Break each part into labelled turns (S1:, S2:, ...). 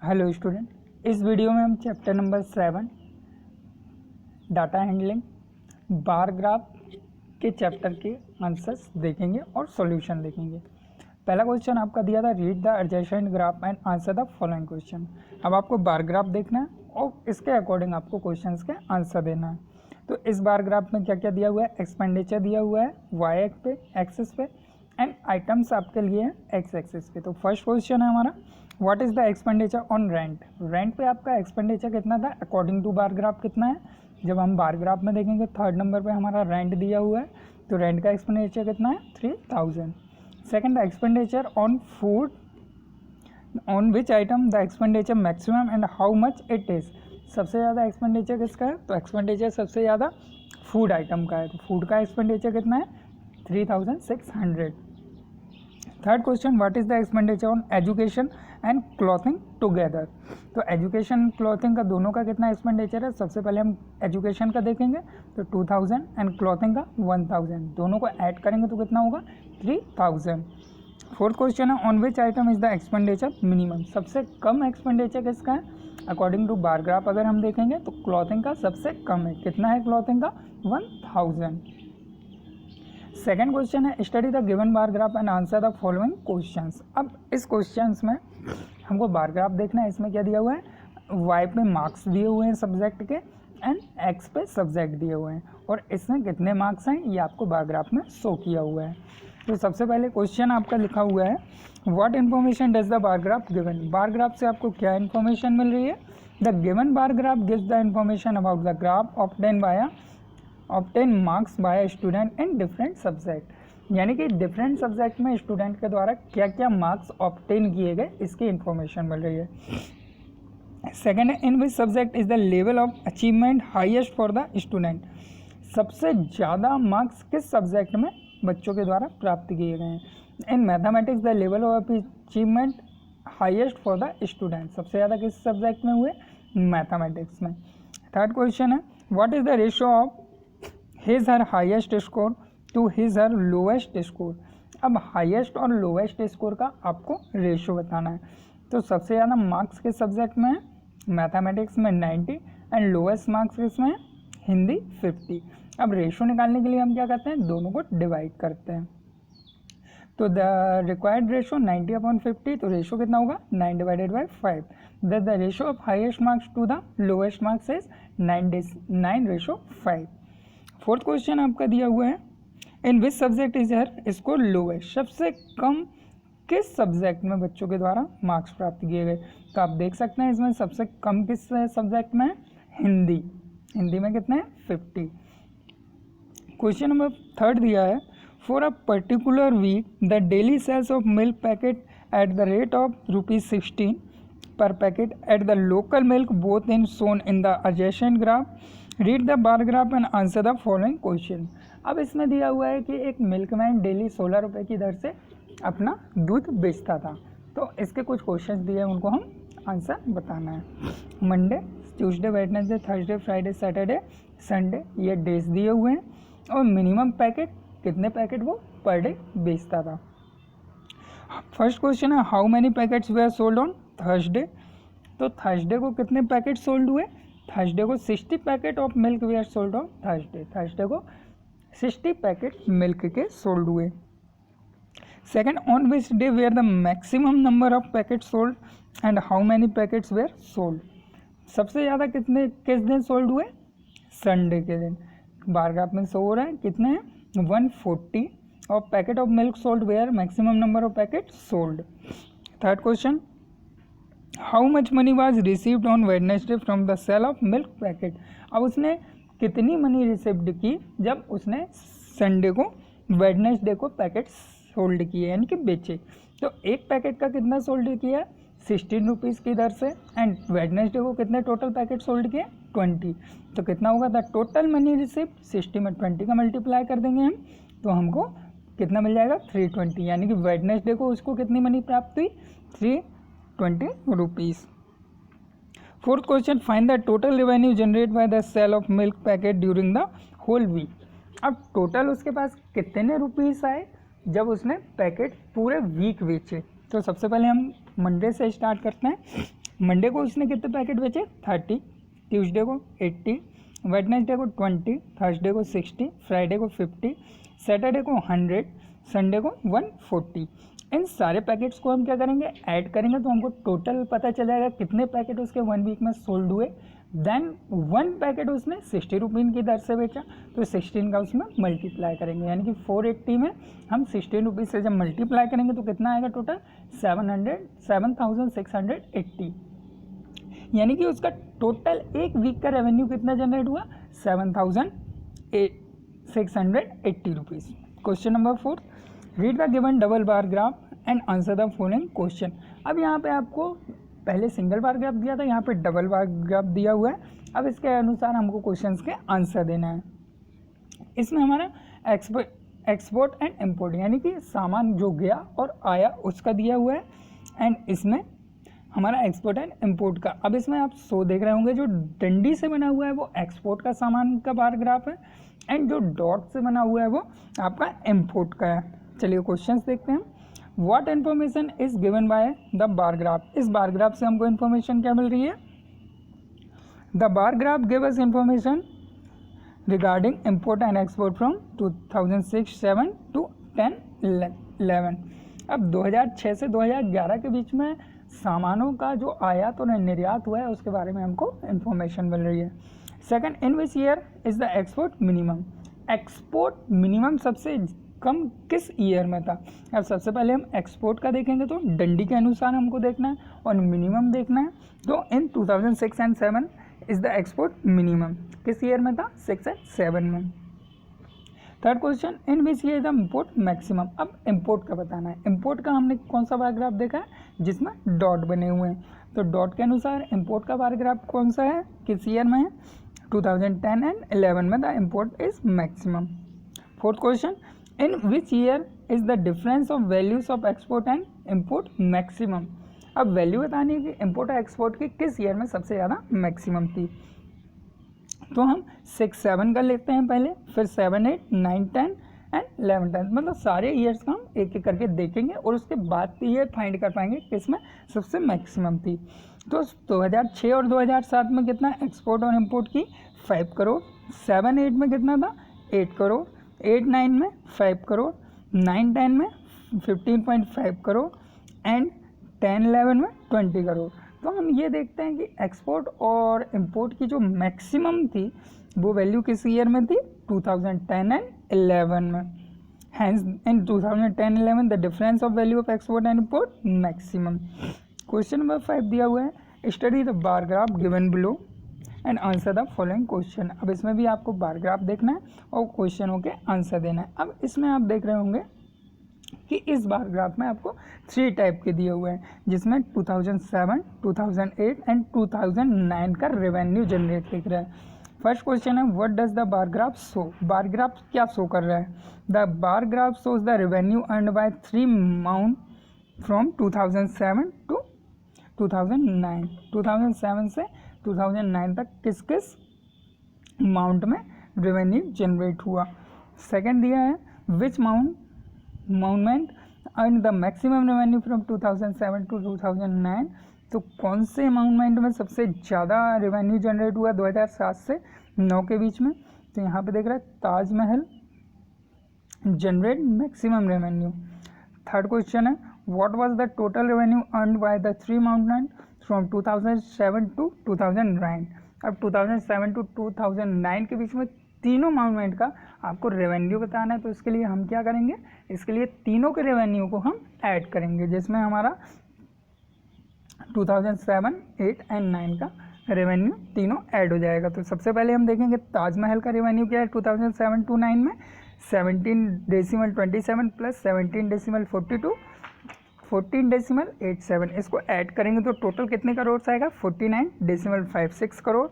S1: Hello student, इस video में हम chapter number 7 data handling bar graph के चैप्टर के आंसर्स देखेंगे और सॉल्यूशन देखेंगे। पहला क्वेश्चन आपका दिया था, read the adjacent graph and answer the following question. अब आपको बार ग्राफ देखना है और इसके अकॉर्डिंग आपको क्वेश्चंस के आंसर देना है। तो इस बार ग्राफ में क्या क्या दिया हुआ है? एक्सपेंडिचर दिया हुआ है वाई पे, एक्सिस पे, एंड आइटम्स आपके लिए हैं एक्स एक्सिस पे। तो फर्स्ट क्वेश्चन है हमारा, what is the expenditure on rent. Rent पे आपका एक्सपेंडिचर कितना था अकॉर्डिंग टू बार ग्राफ कितना है? जब हम बार ग्राफ में देखेंगे थर्ड नंबर पे हमारा रेंट दिया हुआ है, तो रेंट का एक्सपेंडिचर कितना है? 3000। Second, the expenditure on food on which item the expenditure maximum and how much it is. सबसे ज़्यादा एक्सपेंडिचर किसका है? तो एक्सपेंडिचर सबसे ज़्यादा फूड आइटम का है। तो फूड का एक्सपेंडिचर कितना है? 3600। Third question, what is the expenditure on education and clothing together. तो एजुकेशन क्लॉथिंग का दोनों का कितना एक्सपेंडिचर है? सबसे पहले हम एजुकेशन का देखेंगे तो 2000 एंड क्लॉथिंग का 1000, दोनों को ऐड करेंगे तो कितना होगा? 3000। फोर्थ क्वेश्चन है, on which item is the expenditure minimum. सबसे कम एक्सपेंडिचर किसका है अकॉर्डिंग टू बार ग्राफ? अगर हम देखेंगे तो क्लॉथिंग का सबसे कम है। कितना है क्लॉथिंग का? 1000। सेकेंड क्वेश्चन है, study the given bar graph and answer the following questions. अब इस क्वेश्चंस में हमको बार ग्राफ देखना है। इसमें क्या दिया हुआ है? वाई पे मार्क्स दिए हुए हैं सब्जेक्ट के एंड एक्स पे सब्जेक्ट दिए हुए हैं, और इसमें कितने मार्क्स हैं ये आपको बार ग्राफ में शो किया हुआ है। तो सबसे पहले क्वेश्चन आपका लिखा हुआ है, what information does the bar graph given. Bar graph से आपको क्या इन्फॉर्मेशन मिल रही है? The given bar graph gives the information about the graph obtain marks bye student in different subject. यानी कि डिफरेंट सब्जेक्ट में स्टूडेंट के द्वारा क्या क्या मार्क्स ऑब्टेन किए गए इसकी इन्फॉर्मेशन मिल रही है। सेकेंड है, in which subject is the level of achievement highest for the student. सबसे ज़्यादा मार्क्स किस सब्जेक्ट में बच्चों के द्वारा प्राप्त किए गए हैं? In mathematics the level of achievement highest for the student. सबसे ज़्यादा किस सब्जेक्ट में हुए? मैथमेटिक्स में। थर्ड क्वेश्चन है, what is the ratio of his her highest score to his her lowest score. अब हाईएस्ट और लोएस्ट स्कोर का आपको रेशियो बताना है। तो सबसे ज़्यादा मार्क्स किस सब्जेक्ट में है? मैथमेटिक्स में 90 एंड लोएस्ट मार्क्स किसमें है? हिंदी 50। अब रेशियो निकालने के लिए हम क्या करते हैं? दोनों को डिवाइड करते हैं। तो द रिक्वायर्ड रेशियो 90/50, तो रेशियो कितना होगा? 9/5। The ratio of highest marks to the lowest marks is 9:5। Fourth question आपका दिया हुआ है, in which subject is her score lowest. सबसे कम किस सब्जेक्ट में बच्चों के द्वारा मार्क्स प्राप्त किए गए? तो आप देख सकते हैं इसमें सबसे कम किस सब्जेक्ट में है? हिंदी। हिंदी में कितने हैं? 50। क्वेश्चन नंबर थर्ड दिया है, for a particular week the daily sales of milk packet at the rate of ₹16 per packet at the local milk booth in shown in the adjacent graph. Read the bar graph and answer the following question. अब इसमें दिया हुआ है कि एक milkman daily 16 रुपये की दर से अपना दूध बेचता था। तो इसके कुछ क्वेश्चन दिए हैं, उनको हम आंसर बताना है। Monday, Tuesday, Wednesday, Thursday, Friday, Saturday, Sunday, ये डेज दिए हुए हैं, और मिनिमम पैकेट कितने पैकेट वो पर डे बेचता था। फर्स्ट क्वेश्चन है, how many packets were sold on Thursday. तो थर्सडे को कितने पैकेट सोल्ड हुए? थर्सडे को 60 packet of milk were sold on Thursday. Thursday को 60 पैकेट मिल्क के सोल्ड हुए। Second, on which day were the maximum number of packet sold and how many packets were sold. सबसे ज़्यादा कितने किस दिन सोल्ड हुए? संडे के दिन। बार ग्राफ में शो हो रहा है कितने हैं? 140 of packet of milk sold were maximum number of packet sold. Third question, how much money was received on Wednesday from the sale of milk packet. अब उसने कितनी मनी रिसीव्ड की जब उसने संडे को वेडनेसडे को पैकेट सोल्ड किए, यानी कि बेचे। तो एक पैकेट का कितना सोल्ड किया? 16 रुपीज़ की दर से, एंड वेडनेसडे को कितने टोटल पैकेट सोल्ड किए? 20। तो कितना होगा? द टोटल मनी रिसीव्ड 60 में 20 का मल्टीप्लाई कर देंगे हम, तो हमको कितना मिल जाएगा? 320। यानी कि वेडनेसडे को उसको कितनी मनी प्राप्त हुई? 320 rupees. Fourth question, find the total revenue generate by the sale of milk packet during the whole week. अब टोटल उसके पास कितने रुपीज़ आए जब उसने पैकेट पूरे वीक बेचे? तो सबसे पहले हम मंडे से स्टार्ट करते हैं। मंडे को उसने कितने पैकेट बेचे 30, ट्यूसडे को 80, वेडनेसडे को 20, थर्सडे को 60, फ्राइडे को 50, सैटरडे को 100, संडे को 140। इन सारे पैकेट्स को हम क्या करेंगे ऐड करेंगे तो हमको टोटल पता चल जाएगा कितने पैकेट उसके 1 वीक में सोल्ड हुए। देन 1 पैकेट उसने 60 रुपीज़ की दर से बेचा तो 16 का उसमें मल्टीप्लाई करेंगे, यानी कि 480 में हम 16 रुपीज़ से जब मल्टीप्लाई करेंगे तो कितना आएगा टोटल 7680, यानी कि उसका टोटल एक वीक का रेवेन्यू कितना जनरेट हुआ 7680 rupees. Question number 4, read the given double bar graph and answer the following question. अब यहाँ पे आपको पहले सिंगल बार ग्राफ दिया था, यहाँ पे डबल बार ग्राफ दिया हुआ है। अब इसके अनुसार हमको क्वेश्चंस के आंसर देना है। इसमें हमारा एक्सपोर्ट एंड इम्पोर्ट यानी कि सामान जो गया और आया उसका दिया हुआ है, एंड इसमें हमारा एक्सपोर्ट एंड इम्पोर्ट का। अब इसमें आप देख रहे होंगे जो डंडी से बना हुआ है वो एक्सपोर्ट का सामान का बार ग्राफ है, एंड जो डॉट से बना हुआ है वो आपका इम्पोर्ट का है। चलिए क्वेश्चंस देखते हैं। What information is given by the bar graph. इस बार ग्राफ से हमको इन्फॉर्मेशन क्या मिल रही है, the bar graph give us information regarding import and export from 2006-7 to 10-11। अब 2006 से 2011 के बीच में सामानों का जो आयात और निर्यात हुआ है उसके बारे में हमको इन्फॉर्मेशन मिल रही है। Second, in which year is the export minimum. Export minimum सबसे कम किस ईयर में था। अब सबसे पहले हम एक्सपोर्ट का देखेंगे तो डंडी के अनुसार हमको देखना है और मिनिमम देखना है। तो इन 2006 and 7 is the export minimum, किस ईयर में था 6 and 7 में। Third question, in which year the import maximum. अब इम्पोर्ट का बताना है। इम्पोर्ट का हमने कौन सा बार ग्राफ देखा है जिसमें डॉट बने हुए हैं, तो डॉट के अनुसार इम्पोर्ट का बार ग्राफ कौन सा है, किस ईयर में है 2010 and 11 में the import is maximum. Fourth question, in which year is the difference of values of export and import maximum. अब वैल्यू बतानी है कि इम्पोर्ट और एक्सपोर्ट की किस ईयर में सबसे ज़्यादा मैक्सिमम थी। तो हम 6-7 का लेते हैं पहले, फिर 7-8-9-10 एंड 11-10, मतलब सारे ईयर्स का हम एक एक करके देखेंगे और उसके बाद ये फाइंड कर पाएंगे किसमें सबसे मैक्सिमम थी। तो 2006 और 2007 में कितना एक्सपोर्ट और इम्पोर्ट की 5 करोड़, 7-8 में कितना था 8 करोड़, 8-9 में 5 करोड़, 9-10 में 15.5 करोड़ एंड 10-11 में 20 करोड़। तो हम ये देखते हैं कि एक्सपोर्ट और इम्पोर्ट की जो मैक्सिमम थी वो वैल्यू किस ईयर में थी 2010 एंड 11 में। Hence in 2010-11 the difference of value of export and import maximum. Question number 5 दिया हुआ है, study the bar graph given below and answer the following question. अब इसमें भी आपको बार ग्राफ देखना है और क्वेश्चनों के आंसर देना है। अब इसमें आप देख रहे होंगे कि इस बार ग्राफ में आपको 3 टाइप के दिए हुए हैं, जिसमें 2007, 2008 एंड 2009 का रेवेन्यू जनरेट दिख रहा है। फर्स्ट क्वेश्चन है, what does the bar graph show. Bar graph क्या शो कर रहा है, the bar graph shows the revenue earned bye 3 amount from 2007 to 2009। 2007 से 2009 तक किस किस अमाउंट में रेवेन्यू जनरेट हुआ। सेकंड दिया है, विच amount earn the maximum revenue from 2007 to 2009। तो कौन से अमाउंट में सबसे ज़्यादा रेवेन्यू जनरेट हुआ 2007 से 9 के बीच में। तो यहाँ पे देख रहा है Taj Mahal generate maximum revenue. Third question है, what was the total revenue earned by the 3 amount from 2007 to 2009। अब 2007 to 2009 के बीच में तीनों अमाउंट का आपको रेवेन्यू बताना है। तो इसके लिए हम क्या करेंगे, इसके लिए तीनों के रेवेन्यू को हम ऐड करेंगे, जिसमें हमारा 2007, 8 एंड 9 का रेवेन्यू तीनों ऐड हो जाएगा। तो सबसे पहले हम देखेंगे ताजमहल का रेवेन्यू क्या है 2007 to 9 में 17.27 प्लस 17.42 14.87, इसको ऐड करेंगे तो टोटल कितने करोड़ आएगा 49.56 करोड़।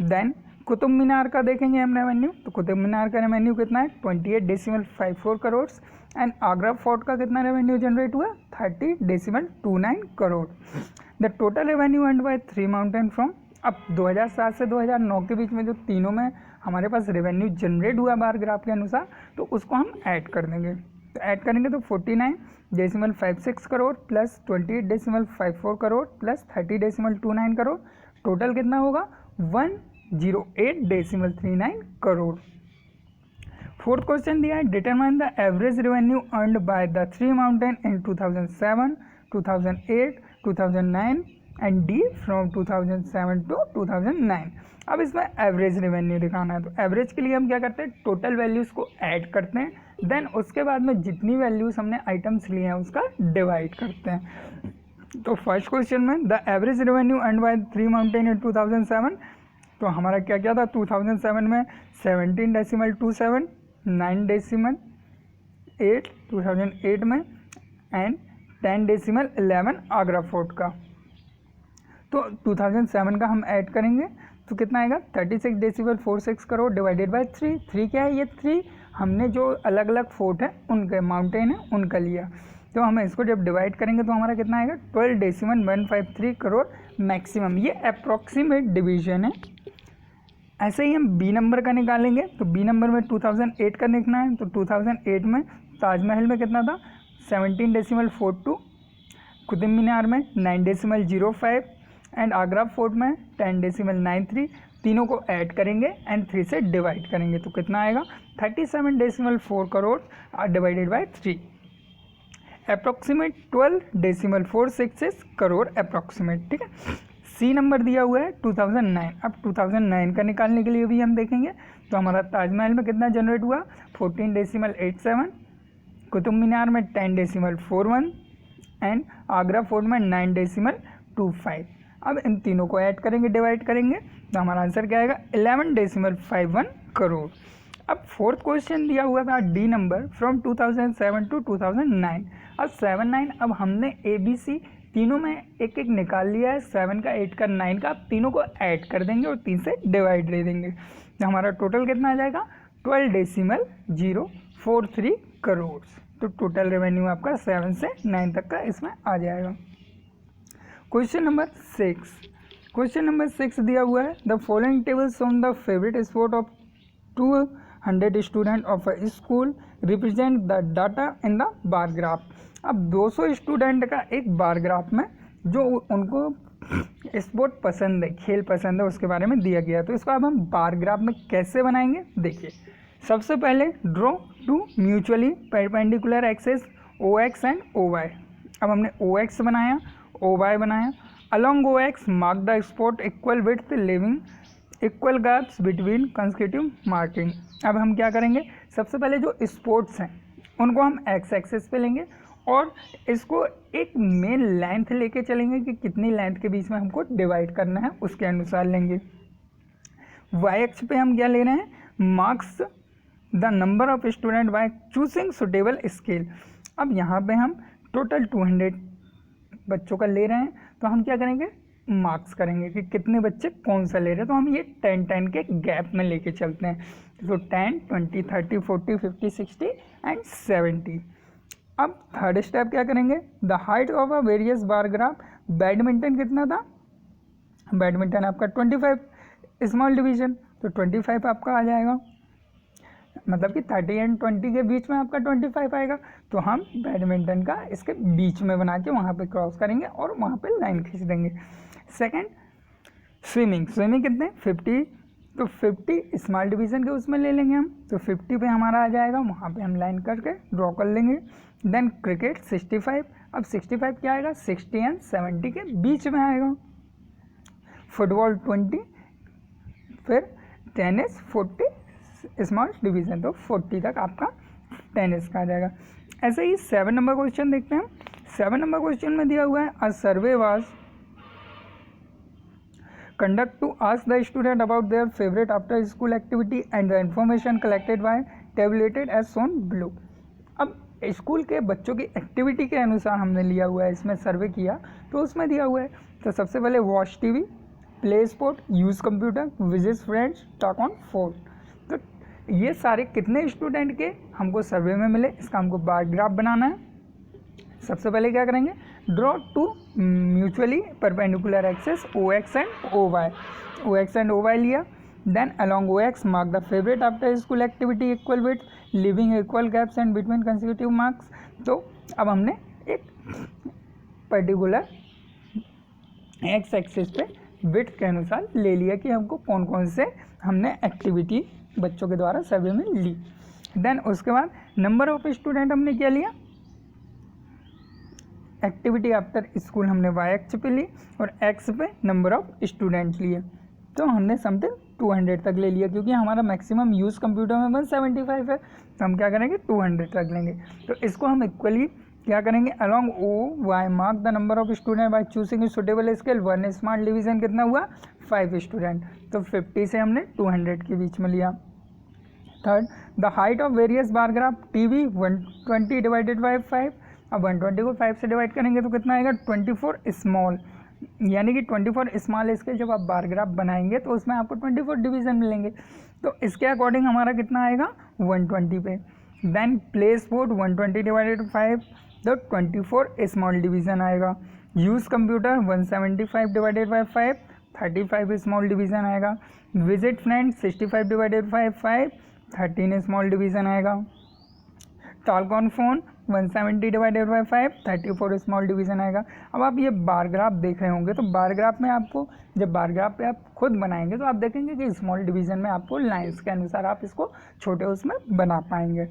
S1: देन कुतुब मीनार का देखेंगे हम रेवेन्यू, तो कुतुब मीनार का रेवेन्यू कितना है 28.54 करोड़ एंड आगरा फोर्ट का कितना रेवेन्यू जनरेट हुआ 30.29 crore. The total revenue earned by 3 mountain from. अब 2007 से 2009 के बीच में जो तीनों में हमारे पास रेवेन्यू जनरेट हुआ बार ग्राफ के अनुसार, तो उसको हम ऐड कर देंगे। तो ऐड करेंगे तो 49.56 crore plus 28.54 crore plus 30.29 crore, total कितना होगा 108.39 करोड़। फोर्थ क्वेश्चन दिया है, determine the average revenue earned by the three mountain in 2007, 2008, 2009 and the from 2007 to 2009। अब इसमें एवरेज रेवेन्यू दिखाना है, तो एवरेज के लिए हम क्या करते हैं, टोटल वैल्यूज़ को ऐड करते हैं, देन उसके बाद में जितनी वैल्यूज़ हमने आइटम्स लिए हैं उसका डिवाइड करते हैं। तो फर्स्ट क्वेश्चन में the average revenue earned by three mountain in 2007, तो हमारा क्या क्या था 2007 में 17.27, 9.8 2008 में एंड 10.11 आगरा फोर्ट का। तो 2007 का हम ऐड करेंगे तो कितना आएगा 36.46 करोड़ डिवाइडेड बाय 3। 3 क्या है, ये 3 हमने जो अलग अलग फोर्ट है उनके माउंटेन है उनका लिया, तो हम इसको जब डिवाइड करेंगे तो हमारा कितना आएगा 12.153 करोड़ मैक्सिमम। ये अप्रॉक्सीमेट डिवीजन है। ऐसे ही हम बी नंबर का निकालेंगे, तो बी नंबर में 2008 का लिखना है, तो 2008 में ताजमहल में कितना था 17.42, कुतुब मीनार में 9.05 एंड आगरा फोर्ट में 10.93, तीनों को ऐड करेंगे एंड 3 से डिवाइड करेंगे तो कितना आएगा 37.4 crore divided by 3, approximate 12.466 crore approximate. ठीक है, सी नंबर दिया हुआ है 2009। अब 2009 का निकालने के लिए भी हम देखेंगे, तो हमारा ताजमहल में कितना जनरेट हुआ 14.87, कुतुब मीनार में 10.41 एंड आगरा फोर्ट में 9.25। अब इन तीनों को ऐड करेंगे डिवाइड करेंगे तो हमारा आंसर क्या आएगा 11.51 करोड़। अब फोर्थ क्वेश्चन दिया हुआ था डी नंबर फ्रॉम 2007 टू 2009। अब 7, 9 अब हमने ए बी सी तीनों में एक एक निकाल लिया है, 7 का 8 का 9 का, अब तीनों को ऐड कर देंगे और 3 से डिवाइड दे देंगे तो हमारा टोटल कितना आ जाएगा 12.043 करोड़। तो टोटल रेवेन्यू आपका 7 से 9 तक का इसमें आ जाएगा। क्वेश्चन नंबर 6, क्वेश्चन नंबर 6 दिया हुआ है the following tables on the favourite sport of 200 student of a school represent the data in the bar graph. अब 200 स्टूडेंट का एक बार ग्राफ में जो उनको स्पोर्ट पसंद है, खेल पसंद है, उसके बारे में दिया गया है। तो इसको अब हम बार ग्राफ में कैसे बनाएंगे, देखिए सबसे पहले draw two mutually perpendicular axes O X and O Y. अब हमने ओ एक्स बनाया, ओ वाई बनाया, along O X mark the spot equal width leaving equal gaps between consecutive marking. अब हम क्या करेंगे, सबसे पहले जो स्पोर्ट्स हैं उनको हम एक्स एक्सेस पे लेंगे और इसको एक मेन लेंथ लेके चलेंगे कि कितनी लेंथ के बीच में हमको डिवाइड करना है उसके अनुसार लेंगे। वाई एक्स पे हम क्या ले रहे हैं, marks the number of student by choosing suitable scale. अब यहाँ पे हम टोटल 200 बच्चों का ले रहे हैं तो हम क्या करेंगे, मार्क्स करेंगे कि कितने बच्चे कौन सा ले रहे हैं। तो हम ये 10-10 के गैप में लेके चलते हैं, तो 10, 20, 30, 40, 50, 60 एंड 70। अब थर्ड स्टेप क्या करेंगे, the height of a various bar graph. Badminton कितना था, बैडमिंटन आपका 25 स्मॉल डिवीजन, तो 25 आपका आ जाएगा, मतलब कि 30 एंड 20 के बीच में आपका 25 आएगा। तो हम बैडमिंटन का इसके बीच में बना के वहाँ पे क्रॉस करेंगे और वहाँ पे लाइन खींच देंगे। सेकंड स्विमिंग, स्विमिंग कितने 50, तो 50 स्मॉल डिवीज़न के उसमें ले लेंगे हम, तो 50 पे हमारा आ जाएगा, वहाँ पे हम लाइन करके ड्रॉ कर लेंगे। देन क्रिकेट 65, अब 65 क्या आएगा 60 एंड 70 के बीच में आएगा। फुटबॉल 20, फिर टेनिस 40 स्मॉल डिवीज़न, तो 40 तक आपका टेनिस का आ जाएगा। ऐसे ही 7 नंबर क्वेश्चन देखते हैं। 7 नंबर क्वेश्चन में दिया हुआ है a survey was conduct to ask the student about their favorite after school activity and the information collected by tabulated as shown below। अब स्कूल के बच्चों की एक्टिविटी के अनुसार हमने लिया हुआ है, इसमें सर्वे किया तो उसमें दिया हुआ है, तो सबसे पहले watch TV, play sport, use computer, visit friends, talk on phone. तो ये सारे कितने स्टूडेंट के हमको सर्वे में मिले, इसका हमको बार ग्राफ बनाना है। सबसे पहले क्या करेंगे, draw two mutually perpendicular axes O X and O Y. O X and O Y लिया, then along OX mark the favourite after school activity equal width leaving equal gaps and between consecutive marks. तो अब हमने एक particular X axis पे width के अनुसार ले लिया कि हमको कौन कौन से हमने एक्टिविटी बच्चों के द्वारा सर्वे में ली। देन उसके बाद नंबर ऑफ स्टूडेंट हमने क्या लिया, एक्टिविटी आफ्टर स्कूल हमने वाई एक्स पे ली और एक्स पे नंबर ऑफ स्टूडेंट लिए। तो हमने समथिंग 200 तक ले लिया क्योंकि हमारा मैक्सिमम यूज़ कंप्यूटर में 175 है, तो हम क्या करेंगे 200 रख लेंगे। तो इसको हम इक्वली क्या करेंगे, along O Y mark the number of student by choosing suitable scale. One smart division कितना हुआ 5 स्टूडेंट, तो 50 से हमने 200 के बीच में लिया। Third, the height of various bar graph TV 120 divided by 5। अब 120 को 5 से डिवाइड करेंगे तो कितना आएगा 24 स्मॉल, यानी कि 24 स्मॉल स्केल जब आप बार ग्राफ बनाएंगे तो उसमें आपको 24 डिवीजन मिलेंगे। तो इसके अकॉर्डिंग हमारा कितना आएगा 120 पे। देन प्लेस बोर्ड 120 डिवाइडेड 5 तो 24 स्मॉल डिवीजन आएगा। Use computer 175 divided by 5 35 small division आएगा। Visit friend 65 divided by 5 13 small division आएगा। Talk on phone 170 divided by 5 34 small division आएगा। अब आप ये बार ग्राफ देख रहे होंगे तो बार ग्राफ में आपको जब बार ग्राफ पे आप खुद बनाएंगे तो आप देखेंगे कि स्मॉल डिवीजन में आपको लाइंस के अनुसार आप इसको छोटे उसमें बना पाएंगे।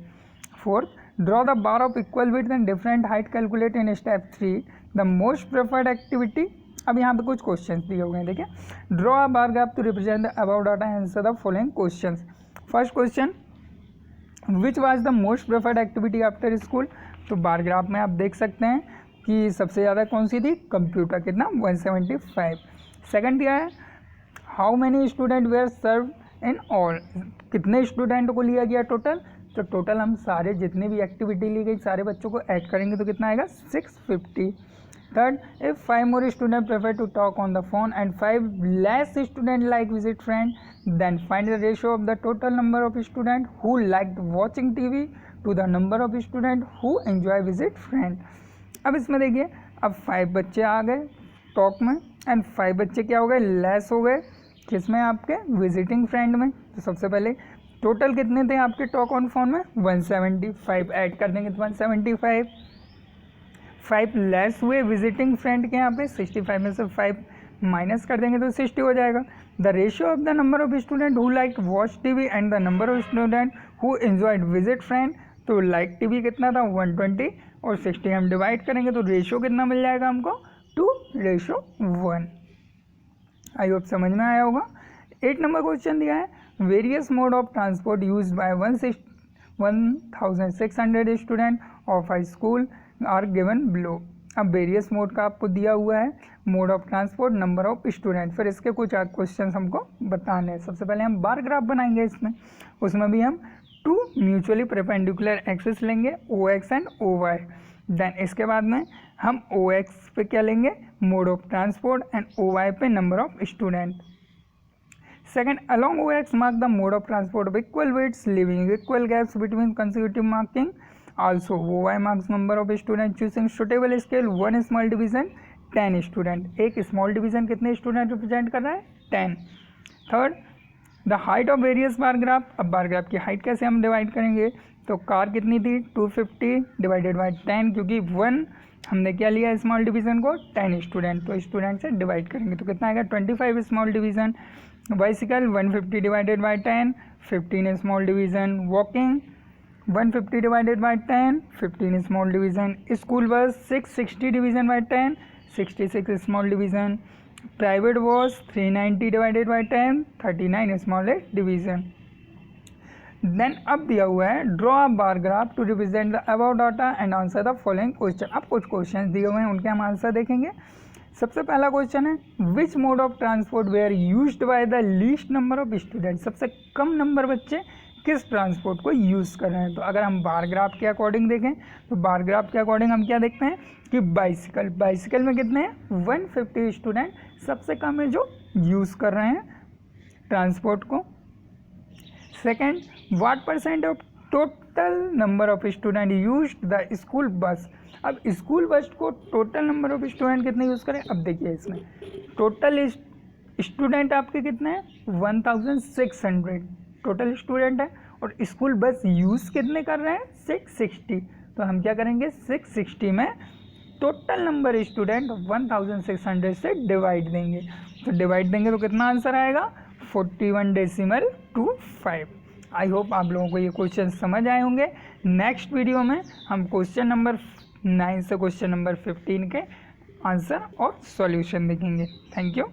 S1: Fourth, draw the bar of equal width and different height calculate in step 3 the most preferred activity. अब यहाँ पे कुछ क्वेश्चन दिए हुए हैं, देखिए। Draw a bar graph to represent the about data and answer the following question. First question, which was the most preferred activity after school. तो bar graph में आप देख सकते हैं कि सबसे ज़्यादा कौन सी थी, कंप्यूटर, कितना 175। सेकंड क्या है, how many student were serve in all, कितने स्टूडेंट को लिया गया टोटल। तो टोटल हम सारे जितने भी एक्टिविटी ली गई सारे बच्चों को ऐड करेंगे तो कितना आएगा 650। Third, if 5 more student prefer to talk on the phone and 5 less student like visit friend then find the ratio of the total number of students who liked watching TV to the number of students who enjoy visit friend। अब इसमें देखिए, अब 5 बच्चे आ गए talk में and 5 बच्चे क्या हो गए, लेस हो गए किसमें, आपके विजिटिंग फ्रेंड में। तो सबसे पहले टोटल कितने थे आपके टॉक ऑन फोन में 175, ऐड कर देंगे तो 175। 5 लेस हुए विजिटिंग फ्रेंड के यहाँ पे 65 में से 5 माइनस कर देंगे तो 60 हो जाएगा। The ratio of the number of student who like watch TV and the number of student who enjoyed visit friend. तो लाइक टीवी कितना था 120 और 60 हम डिवाइड करेंगे तो रेशियो कितना मिल जाएगा हमको 2:1। आई होप समझ में आया होगा। 8 नंबर क्वेश्चन दिया है, various mode of transport use by 1600 student of high school are given below. अब वेरियस मोड का आपको दिया हुआ है, mode of transport, number of student, फिर इसके कुछ क्वेश्चन हमको बताने हैं। सबसे पहले हम बार ग्राफ बनाएंगे इसमें, उसमें भी हम 2 म्यूचुअली परपेंडिकुलर एक्सिस लेंगे OX एंड OY। देन इसके बाद में हम OX पे क्या लेंगे, mode of transport and OY पे number of student. Second, along OX mark the mode of transport of equal widths leaving equal gaps between consecutive marking. Also, OY marks number of students choosing suitable scale 1 small division 10 student. एक small division कितने student represent कर रहा है 10। Third, the height of various bar graph. अब bar graph की height कैसे हम divide करेंगे, तो कार कितनी थी 250 डिवाइडेड बाई 10, क्योंकि 1 हमने क्या लिया स्मॉल डिवीजन को 10 स्टूडेंट, तो स्टूडेंट से डिवाइड करेंगे तो कितना आएगा 25 small division. Bicycle 150 divided by 10 15 small division. Walking 150 divided by 10 15 small division. School bus 660 division by 10 66 small division. Private bus 390 divided by 10 39 small division. Then अब दिया हुआ है, draw a bar graph to represent the about data and answer the following question. अब कुछ question दिए हुए हैं, उनके हम आंसर देखेंगे। सबसे पहला क्वेश्चन है, which mode of transport were used by the least number of student. सबसे कम नंबर बच्चे किस ट्रांसपोर्ट को यूज़ कर रहे हैं। तो अगर हम बार ग्राफ के अकॉर्डिंग देखें तो बार ग्राफ के अकॉर्डिंग हम क्या देखते हैं कि बाइसिकल में कितने हैं 150 स्टूडेंट सबसे कम है जो यूज़ कर रहे हैं ट्रांसपोर्ट को। Second, what percent of total number of student used the school bus. अब स्कूल बस को टोटल नंबर ऑफ स्टूडेंट कितने यूज़ करें। अब देखिए इसमें टोटल स्टूडेंट आपके कितने हैं, 1600 टोटल स्टूडेंट है, और स्कूल बस यूज़ कितने कर रहे हैं, 660। तो हम क्या करेंगे, 660 में टोटल नंबर स्टूडेंट 1600 से डिवाइड देंगे। तो डिवाइड देंगे तो कितना आंसर आएगा, 41.25। आई होप आप लोगों को ये क्वेश्चन समझ आए होंगे। नेक्स्ट वीडियो में हम क्वेश्चन नंबर 9 से क्वेश्चन नंबर 15 के आंसर और सॉल्यूशन देखेंगे। Thank you.